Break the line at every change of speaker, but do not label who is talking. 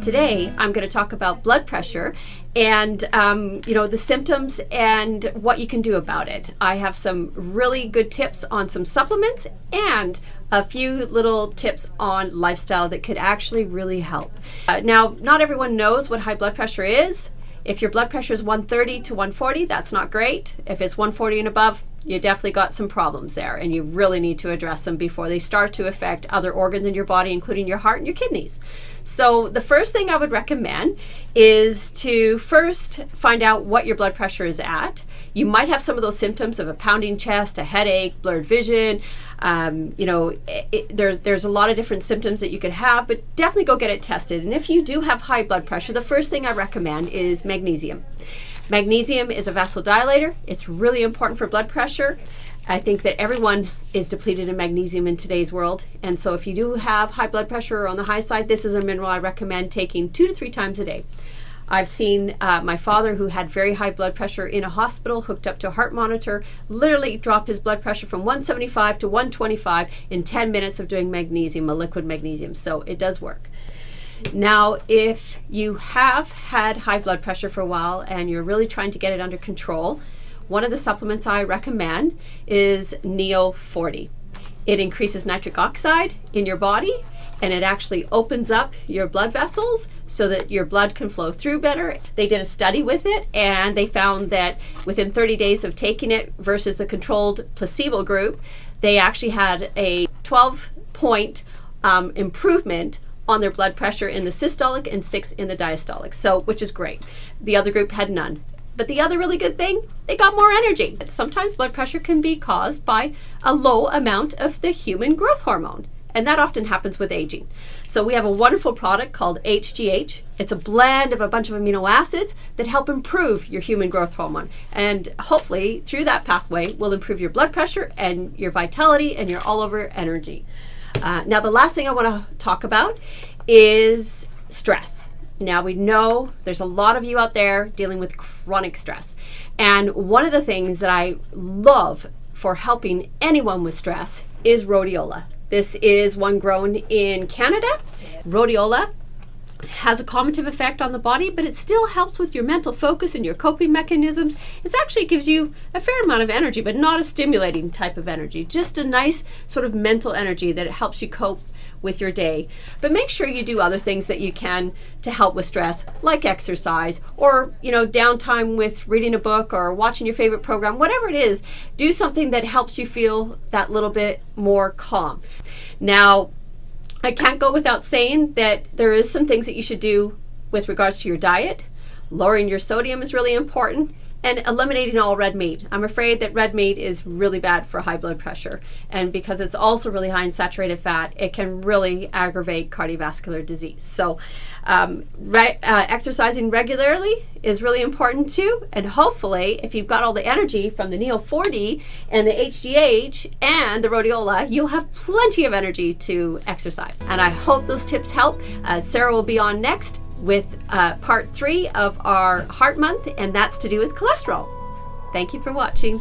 Today, I'm going to talk about blood pressure and, the symptoms and what you can do about it. I have some really good tips on some supplements and a few little tips on lifestyle that could actually really help. Now, not everyone knows what high blood pressure is. If your blood pressure is 130 to 140, that's not great. If it's 140 and above, you definitely got some problems there, and you really need to address them before they start to affect other organs in your body, including your heart and your kidneys. So the first thing I would recommend is to first find out what your blood pressure is at. You might have some of those symptoms of a pounding chest, a headache, blurred vision. There's a lot of different symptoms that you could have, but definitely go get it tested. And if you do have high blood pressure, the first thing I recommend is magnesium. Magnesium is a vasodilator. It's really important for blood pressure. I think that everyone is depleted in magnesium in today's world. And so if you do have high blood pressure on the high side, this is a mineral I recommend taking 2 to 3 times a day. I've seen my father, who had very high blood pressure in a hospital, hooked up to a heart monitor, literally drop his blood pressure from 175 to 125 in 10 minutes of doing magnesium, a liquid magnesium. So it does work. Now, if you have had high blood pressure for a while and you're really trying to get it under control, one of the supplements I recommend is Neo 40. It increases nitric oxide in your body, and it actually opens up your blood vessels so that your blood can flow through better. They did a study with it, and they found that within 30 days of taking it versus the controlled placebo group, they actually had a 12-point improvement on their blood pressure in the systolic and 6 in the diastolic, so which is great. The other group had none. But the other really good thing, they got more energy. Sometimes blood pressure can be caused by a low amount of the human growth hormone, and that often happens with aging. So we have a wonderful product called HGH. It's a blend of a bunch of amino acids that help improve your human growth hormone, and hopefully through that pathway will improve your blood pressure and your vitality and your all over energy. Now, the last thing I want to talk about is stress. Now, we know there's a lot of you out there dealing with chronic stress. And one of the things that I love for helping anyone with stress is Rhodiola. This is one grown in Canada. Rhodiola has a calmative effect on the body, but it still helps with your mental focus and your coping mechanisms. It actually gives you a fair amount of energy, but not a stimulating type of energy. Just a nice sort of mental energy that helps you cope with your day. But make sure you do other things that you can to help with stress, like exercise or, downtime with reading a book or watching your favorite program. Whatever it is, do something that helps you feel that little bit more calm. Now, I can't go without saying that there is some things that you should do with regards to your diet. Lowering your sodium is really important, and eliminating all red meat. I'm afraid that red meat is really bad for high blood pressure, and because it's also really high in saturated fat, it can really aggravate cardiovascular disease. So exercising regularly is really important too, and hopefully if you've got all the energy from the Neo 40 and the HGH and the Rhodiola, you'll have plenty of energy to exercise. And I hope those tips help. Sarah will be on next with part 3 of our Heart Month, and that's to do with cholesterol. Thank you for watching.